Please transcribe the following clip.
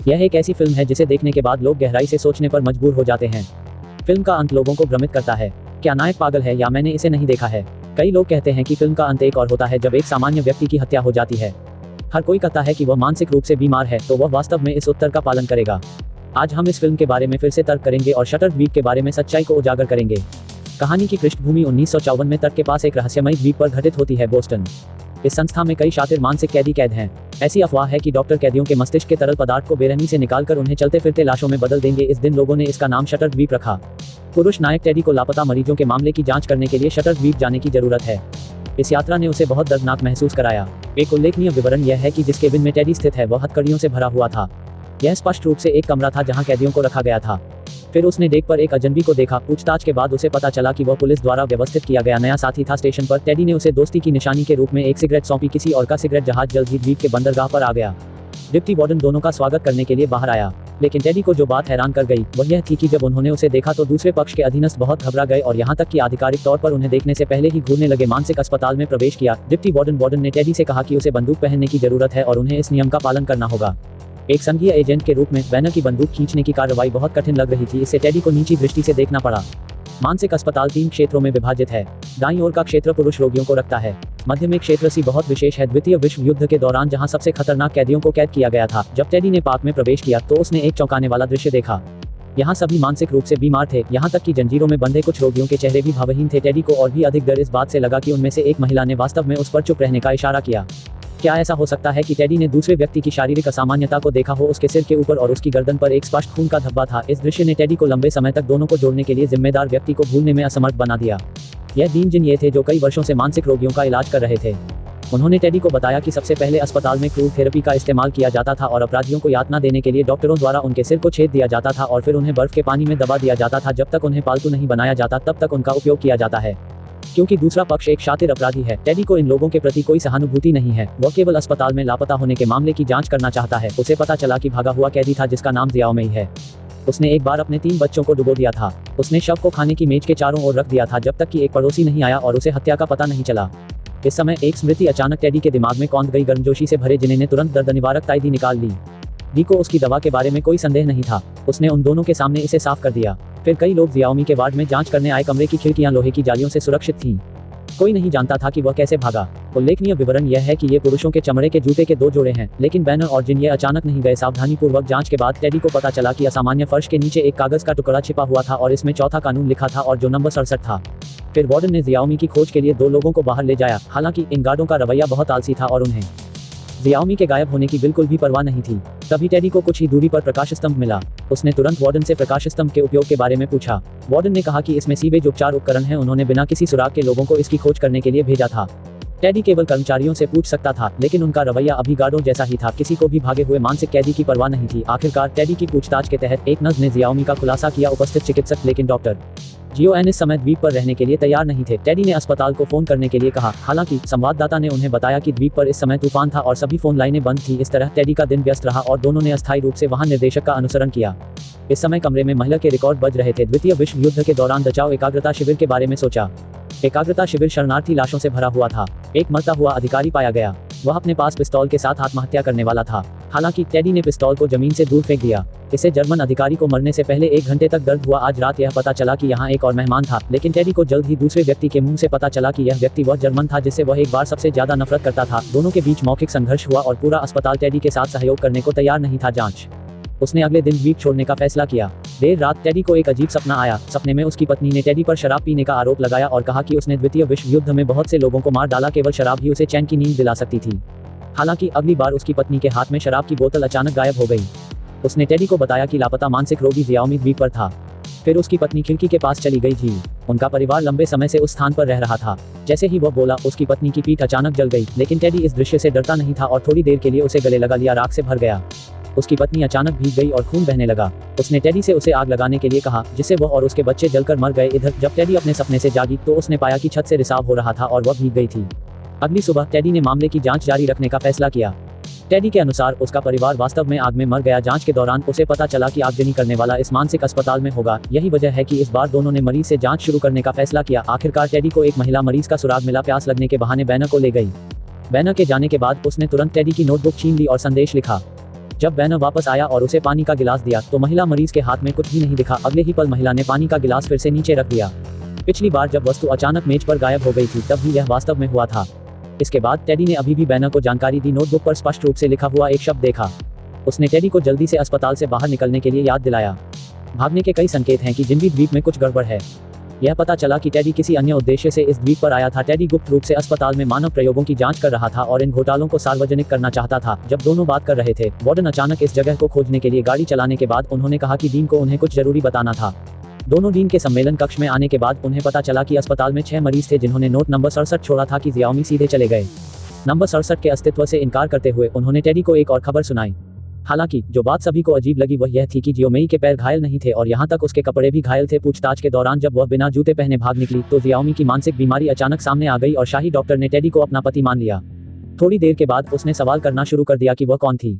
यह एक ऐसी फिल्म है जिसे देखने के बाद लोग गहराई से सोचने पर मजबूर हो जाते हैं। फिल्म का अंत लोगों को भ्रमित करता है। क्या नायक पागल है या मैंने इसे नहीं देखा है? कई लोग कहते हैं कि फिल्म का अंत एक और होता है जब एक सामान्य व्यक्ति की हत्या हो जाती है। हर कोई कहता है कि वह मानसिक रूप से बीमार है, तो वह वास्तव में इस उत्तर का पालन करेगा। आज हम इस फिल्म के बारे में फिर से तर्क करेंगे और शटर द्वीप के बारे में सच्चाई को उजागर करेंगे। कहानी की पृष्ठभूमि 1954 में तट के पास एक रहस्यमयी द्वीप पर घटित होती है, बोस्टन। इस संस्था में कई शातिर मानसिक कैदी कैद हैं। ऐसी अफवाह है कि डॉक्टर कैदियों के मस्तिष्क के तरल पदार्थ को बेरहमी से निकालकर उन्हें चलते फिरते लाशों में बदल देंगे। इस दिन लोगों ने इसका नाम शटर द्वीप रखा। पुरुष नायक टेडी को लापता मरीजों के मामले की जांच करने के लिए शटर द्वीप जाने की जरूरत है। इस यात्रा ने उसे बहुत दर्दनाक महसूस कराया। एक उल्लेखनीय विवरण यह है कि जिस केबिन में टेडी स्थित है वह हथकड़ियों से भरा हुआ था। यह स्पष्ट रूप से एक कमरा था जहां कैदियों को रखा गया था। फिर उसने डेक पर एक अजनबी को देखा। पूछताछ के बाद उसे पता चला कि वह पुलिस द्वारा व्यवस्थित किया गया नया साथी था। स्टेशन पर टेडी ने उसे दोस्ती की निशानी के रूप में एक सिगरेट सौंपी। किसी और का सिगरेट जहाज जल्द ही द्वीप के बंदरगाह पर आ गया। डिप्टी वार्डन दोनों का स्वागत करने के लिए बाहर आया, लेकिन टेडी को जो बात हैरान कर गई वह यह थी कि जब उन्होंने उसे देखा तो दूसरे पक्ष के अधीनस्थ बहुत घबरा गए और यहाँ तक कि आधिकारिक तौर पर उन्हें देखने से पहले ही घूरने लगे। मानसिक अस्पताल में प्रवेश किया। डिप्टी वार्डन ने टेडी से कहा कि उसे बंदूक पहनने की जरूरत है और उन्हें इस नियम का पालन करना होगा। एक संघीय एजेंट के रूप में बैनर की बंदूक खींचने की कार्रवाई बहुत कठिन लग रही थी। इससे टेडी को नीची दृष्टि से देखना पड़ा। मानसिक अस्पताल 3 क्षेत्रों में विभाजित है। दाईं ओर का क्षेत्र पुरुष रोगियों को रखता है। मध्य में क्षेत्र सी बहुत विशेष है। द्वितीय विश्व युद्ध के दौरान जहां सबसे खतरनाक कैदियों को कैद किया गया था। जब टेडी ने पार्क में प्रवेश किया तो उसने एक चौंकाने वाला दृश्य देखा। यहाँ सभी मानसिक रूप से बीमार थे, यहाँ तक कि जंजीरों में बंधे कुछ रोगियों के चेहरे भी भावहीन थे। टेडी को और भी अधिक डर इस बात से लगा कि उनमें से एक महिला ने वास्तव में उस पर चुप रहने का इशारा किया। क्या ऐसा हो सकता है कि टेडी ने दूसरे व्यक्ति की शारीरिक असामान्यता को देखा हो? उसके सिर के ऊपर और उसकी गर्दन पर एक स्पष्ट खून का धब्बा था। इस दृश्य ने टेडी को लंबे समय तक दोनों को जोड़ने के लिए जिम्मेदार व्यक्ति को भूलने में असमर्थ बना दिया। यह 3 जिन ये थे जो कई वर्षों से मानसिक रोगियों का इलाज कर रहे थे। उन्होंने टेडी को बताया कि सबसे पहले अस्पताल में क्रूर थेरेपी का इस्तेमाल किया जाता था और अपराधियों को यातना देने के लिए डॉक्टरों द्वारा उनके सिर को छेद दिया जाता था और फिर उन्हें बर्फ के पानी में दबा दिया जाता था। जब तक उन्हें पालतू नहीं बनाया जाता तब तक उनका उपयोग किया जाता है। क्योंकि दूसरा पक्ष एक शातिर अपराधी है, टेडी को इन लोगों के प्रति कोई सहानुभूति नहीं है। वह केवल अस्पताल में लापता होने के मामले की जांच करना चाहता है। उसे पता चला कि भागा हुआ कैदी था जिसका नाम जियाओमेई है। उसने एक बार अपने 3 बच्चों को डुबो दिया था। उसने शव को खाने की मेज के चारों ओर रख दिया था जब तक कि एक पड़ोसी नहीं आया और उसे हत्या का पता नहीं चला। इस समय एक स्मृति अचानक टेडी के दिमाग में कौंध गई। गर्मजोशी से भरे जिन्हें ने तुरंत दर्द निवारक ताइदी निकाल ली। डी को उसकी दवा के बारे में कोई संदेह नहीं था। उसने उन दोनों के सामने इसे साफ कर दिया। फिर कई लोग जियाओमी के वार्ड में जांच करने आए। कमरे की खिड़कियां लोहे की जालियों से सुरक्षित थीं। कोई नहीं जानता था कि वह कैसे भागा। उल्लेखनीय विवरण यह है कि ये पुरुषों के चमड़े के जूते के 2 जोड़े हैं, लेकिन बैनर और जिन ये अचानक नहीं गए। सावधानीपूर्वक जांच के बाद टेडी को पता चला कि असामान्य फर्श के नीचे एक कागज का टुकड़ा छिपा हुआ था और इसमें चौथा कानून लिखा था और जो नंबर 67 था। फिर वार्डन ने जियाओमी की खोज के लिए 2 लोगों को बाहर ले जाया। हालांकि इन गार्डों का रवैया बहुत आलसी था और उन्हें जियाओमी के गायब होने की बिल्कुल भी परवाह नहीं थी। तभी टेडी को कुछ ही दूरी पर प्रकाश स्तंभ मिला। उसने तुरंत वार्डन से प्रकाश स्तंभ के उपयोग के बारे में पूछा। वार्डन ने कहा कि इसमें सीवेज उपचार उपकरण है। उन्होंने बिना किसी सुराग के लोगों को इसकी खोज करने के लिए भेजा था। टेडी केवल कर्मचारियों से पूछ सकता था, लेकिन उनका रवैया अभी गार्डों जैसा ही था। किसी को भी भागे हुए मानसिक कैदी की परवाह नहीं थी। आखिरकार टेडी की पूछताछ के तहत एक नर्स ने जियाओमी का खुलासा किया। उपस्थित चिकित्सक लेकिन डॉक्टर जियोएन इस समय द्वीप पर रहने के लिए तैयार नहीं थे। टेडी ने अस्पताल को फोन करने के लिए कहा। हालांकि संवाददाता ने उन्हें बताया कि द्वीप पर इस समय तूफान था और सभी फोन लाइनें बंद थी। इस तरह टेडी का दिन व्यस्त रहा और दोनों ने अस्थायी रूप से वहां निर्देशक का अनुसरण किया। इस समय कमरे में महिला के रिकॉर्ड बज रहे थे। द्वितीय विश्व युद्ध के दौरान बचाव एकाग्रता शिविर के बारे में सोचा। एकाग्रता शिविर शरणार्थी लाशों से भरा हुआ था। एक मरता हुआ अधिकारी पाया गया। वह अपने पास पिस्तौल के साथ आत्महत्या करने वाला था। हालांकि टेडी ने पिस्तौल को जमीन से दूर फेंक दिया। इसे जर्मन अधिकारी को मरने से पहले 1 घंटे तक दर्द हुआ। आज रात यह पता चला कि यहाँ एक और मेहमान था, लेकिन टेडी को जल्द ही दूसरे व्यक्ति के मुंह से पता चला कि यह व्यक्ति वह जर्मन था जिससे वह एक बार सबसे ज्यादा नफरत करता था। दोनों के बीच मौखिक संघर्ष हुआ और पूरा अस्पताल टेडी के साथ सहयोग करने को तैयार नहीं था। जांच उसने अगले दिन द्वीप छोड़ने का फैसला किया। देर रात टेडी को एक अजीब सपना आया। सपने में उसकी पत्नी ने टेडी पर शराब पीने का आरोप लगाया और कहा कि उसने द्वितीय विश्व युद्ध में बहुत से लोगों को मार डाला। केवल शराब ही उसे चैन की नींद दिला सकती थी। हालांकि अगली बार उसकी पत्नी के हाथ में शराब की बोतल अचानक गायब हो गई। उसने टेडी को बताया कि लापता मानसिक रोगी जियाओमी द्वीप पर था। फिर उसकी पत्नी खिड़की के पास चली गई थी। उनका परिवार लंबे समय से उस स्थान पर रह रहा था। जैसे ही वह बोला, उसकी पत्नी की पीठ अचानक जल गई, लेकिन टेडी इस दृश्य से डरता नहीं था और थोड़ी देर के लिए उसे गले लगा लिया। राख से भर गया। उसकी पत्नी अचानक भीग गई और खून बहने लगा। उसने टेडी से उसे आग लगाने के लिए कहा, जिससे वह और उसके बच्चे जलकर मर गए। इधर जब टेडी अपने सपने से जागी तो उसने पाया कि छत से रिसाव हो रहा था और वह भीग गई थी। अगली सुबह टेडी ने मामले की जांच जारी रखने का फैसला किया। टेडी के अनुसार उसका परिवार वास्तव में आग में मर गया। जांच के दौरान उसे पता चला कि आगजनी करने वाला इस मानसिक अस्पताल में होगा। यही वजह है कि इस बार दोनों ने मरीज से जांच शुरू करने का फैसला किया। आखिरकार टेडी को एक महिला मरीज का सुराग मिला। प्यास लगने के बहाने बैनर को ले गई। बैनर के जाने के बाद उसने तुरंत टेडी की नोटबुक छीन ली और संदेश लिखा। जब बैनर वापस आया और उसे पानी का गिलास दिया तो महिला मरीज के हाथ में कुछ भी नहीं दिखा। अगले ही पल महिला ने पानी का गिलास फिर से नीचे रख दिया। पिछली बार जब वस्तु अचानक मेज पर गायब हो गई थी तब भी यह वास्तव में हुआ था। इसके बाद टेडी ने अभी भी बैनर को जानकारी दी। नोटबुक पर स्पष्ट रूप से लिखा हुआ एक शब्द देखा। उसने टेडी को जल्दी से अस्पताल से बाहर निकलने के लिए याद दिलाया। भागने के कई संकेत हैं कि जिम्बी द्वीप में कुछ गड़बड़ है। यह पता चला कि टेडी किसी अन्य उद्देश्य से इस द्वीप पर आया था। टेडी गुप्त रूप से अस्पताल में मानव प्रयोगों की जांच कर रहा था और इन घोटालों को सार्वजनिक करना चाहता था। जब दोनों बात कर रहे थे, वार्डन अचानक इस जगह को खोजने के लिए गाड़ी चलाने के बाद उन्होंने कहा कि डीन को उन्हें कुछ जरूरी बताना था। दोनों डीन के सम्मेलन कक्ष में आने के बाद उन्हें पता चला कि अस्पताल में 6 मरीज थे जिन्होंने नोट नंबर 67 छोड़ा था कि जियाओमी सीधे चले गए। नंबर 67 के अस्तित्व से इनकार करते हुए उन्होंने टेडी को एक और खबर सुनाई। हालांकि जो बात सभी को अजीब लगी वह यह थी कि जियाओमी के पैर घायल नहीं थे और यहाँ तक उसके कपड़े भी घायल थे। पूछताछ के दौरान जब वह बिना जूते पहने भाग निकली तो जियाओमी की मानसिक बीमारी अचानक सामने आ गई और शाही डॉक्टर ने टेडी को अपना पति मान लिया। थोड़ी देर के बाद उसने सवाल करना शुरू कर दिया कि वह कौन थी।